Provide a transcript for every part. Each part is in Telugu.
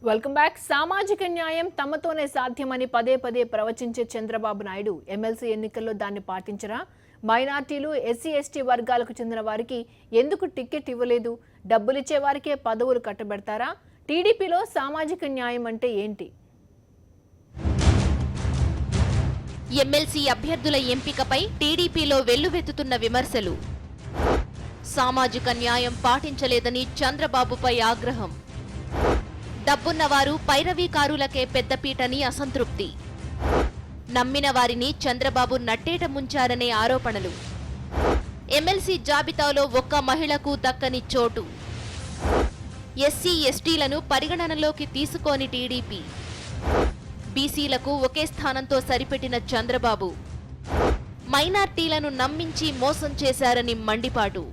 Welcome back. సామాజిక న్యాయం తమతోనే సాధ్యమని పదే పదే ప్రవచించే చంద్రబాబు నాయుడు ఎమ్మెల్సీ ఎన్నికల్లో దాన్ని పాటించరా? మైనార్టీలు, ఎస్సీ ఎస్టీ వర్గాలకు చెందిన వారికి ఎందుకు టికెట్ ఇవ్వలేదు? డబ్బులిచ్చే వారికే పదవులు కట్టబెడతారా? టీడీపీలో సామాజిక న్యాయం అంటే ఏంటి? ఎమ్మెల్సీ అభ్యర్థుల ఎంపికపై టీడీపీలో వెల్లువెత్తుతున్న విమర్శలు. సామాజిక న్యాయం పాటించలేదని చంద్రబాబుపై ఆగ్రహం. డబ్బున్నవారు పైరవీకారులకే పెద్దపీటని అసంతృప్తి. నమ్మిన వారిని చంద్రబాబు నట్టేట ముంచారనే ఆరోపణలు. ఎమ్మెల్సీ జాబితాలో ఒక్క మహిళకు దక్కని చోటు. ఎస్సీ ఎస్టీలను పరిగణనలోకి తీసుకోని టీడీపీ. బీసీలకు ఒకే స్థానంతో సరిపెట్టిన చంద్రబాబు. మైనార్టీలను నమ్మించి మోసం చేశారని మండిపాటు.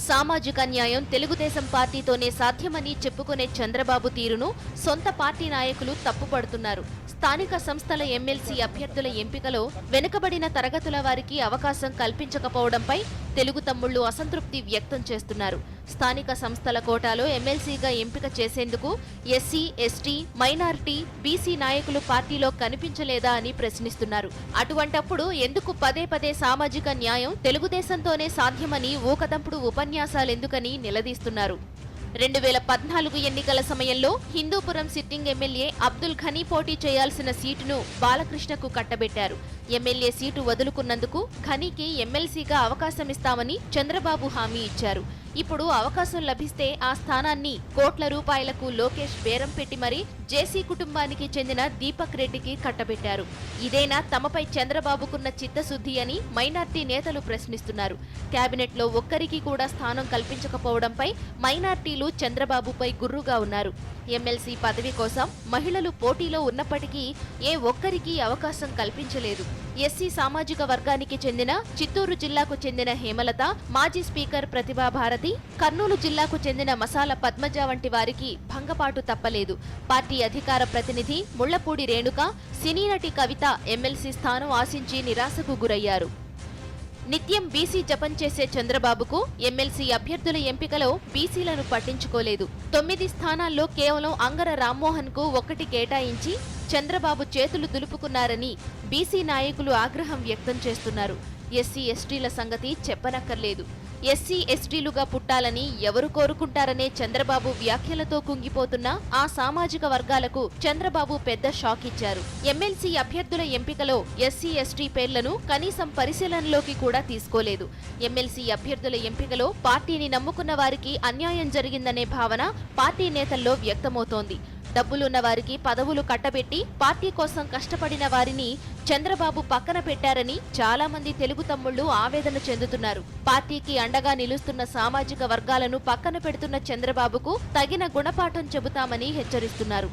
సామాజిక న్యాయం తెలుగుదేశం పార్టీతోనే సాధ్యమని చెప్పుకునే చంద్రబాబు తీరును సొంత పార్టీ నాయకులు తప్పుపడుతున్నారు. స్థానిక సంస్థల ఎమ్మెల్సీ అభ్యర్థుల ఎంపికలో వెనుకబడిన తరగతుల వారికి అవకాశం కల్పించకపోవడంపై తెలుగు తమ్ముళ్లు అసంతృప్తి వ్యక్తం చేస్తున్నారు. స్థానిక సంస్థల కోటాలో ఎమ్మెల్సీగా ఎంపిక చేసేందుకు ఎస్సీ, ఎస్టీ, మైనారిటీ, బీసీ నాయకులు పార్టీలో కనిపించలేదా అని ప్రశ్నిస్తున్నారు. అటువంటప్పుడు ఎందుకు పదే పదే సామాజిక న్యాయం తెలుగుదేశంతోనే సాధ్యమని ఊకదంపుడు ఉపన్యాసాలెందుకని నిలదీస్తున్నారు. 2014 ఎన్నికల సమయంలో హిందూపురం సిట్టింగ్ ఎమ్మెల్యే అబ్దుల్ ఘనీ పోటీ చేయాల్సిన సీటును బాలకృష్ణకు కట్టబెట్టారు. ఎమ్మెల్యే సీటు వదులుకున్నందుకు ఘనీకి ఎమ్మెల్సీగా అవకాశమిస్తామని చంద్రబాబు హామీ ఇచ్చారు. ఇప్పుడు అవకాశం లభిస్తే ఆ స్థానాన్ని కోట్ల రూపాయలకు లోకేష్ బేరం పెట్టి మరీ జేసీ కుటుంబానికి చెందిన దీపక్ రెడ్డికి కట్టబెట్టారు. ఇదేనా తమపై చంద్రబాబుకున్న చిత్తశుద్ధి అని మైనార్టీ నేతలు ప్రశ్నిస్తున్నారు. కేబినెట్లో ఒక్కరికి కూడా స్థానం కల్పించకపోవడంపై మైనార్టీలు చంద్రబాబుపై గుర్రుగా ఉన్నారు. ఎమ్మెల్సీ పదవి కోసం మహిళలు పోటీలో ఉన్నప్పటికీ ఏ ఒక్కరికి అవకాశం కల్పించలేదు. ఎస్సీ సామాజిక వర్గానికి చెందిన చిత్తూరు జిల్లాకు చెందిన హేమలత, మాజీ స్పీకర్ ప్రతిభా భారతి, కర్నూలు జిల్లాకు చెందిన మసాల పద్మజ వంటి వారికి భంగపాటు తప్పలేదు. పార్టీ అధికార ప్రతినిధి ముళ్లపూడి రేణుక, సినీ నటి కవిత ఎమ్మెల్సీ స్థానం ఆశించి నిరాశకు గురయ్యారు. నిత్యం బీసీ జపం చేసే చంద్రబాబుకు ఎమ్మెల్సీ అభ్యర్థుల ఎంపికలో బీసీలను పట్టించుకోలేదు. 9 స్థానాల్లో కేవలం అంగర రామ్మోహన్ కు 1 కేటాయించి చంద్రబాబు చేతులు దులుపుకున్నారని బీసీ నాయకులు ఆగ్రహం వ్యక్తం చేస్తున్నారు. ఎస్సీ ఎస్టీల సంగతి చెప్పనక్కర్లేదు. ఎస్సీ ఎస్టీలుగా పుట్టాలని ఎవరు కోరుకుంటారనే చంద్రబాబు వ్యాఖ్యలతో కుంగిపోతున్న ఆ సామాజిక వర్గాలకు చంద్రబాబు పెద్ద షాక్ ఇచ్చారు. ఎమ్మెల్సీ అభ్యర్థుల ఎంపికలో ఎస్సీ ఎస్టీ పేర్లను కనీసం పరిశీలనలోకి కూడా తీసుకోలేదు. ఎమ్మెల్సీ అభ్యర్థుల ఎంపికలో పార్టీని నమ్ముకున్న వారికి అన్యాయం జరిగిందనే భావన పార్టీ నేతల్లో వ్యక్తమవుతోంది. డబ్బులున్న వారికి పదవులు కట్టబెట్టి పార్టీ కోసం కష్టపడిన వారిని చంద్రబాబు పక్కన పెట్టారని చాలా మంది తెలుగు తమ్ముళ్లు ఆవేదన చెందుతున్నారు. పార్టీకి అండగా నిలుస్తున్న సామాజిక వర్గాలను పక్కన పెడుతున్న చంద్రబాబుకు తగిన గుణపాఠం చెబుతామని హెచ్చరిస్తున్నారు.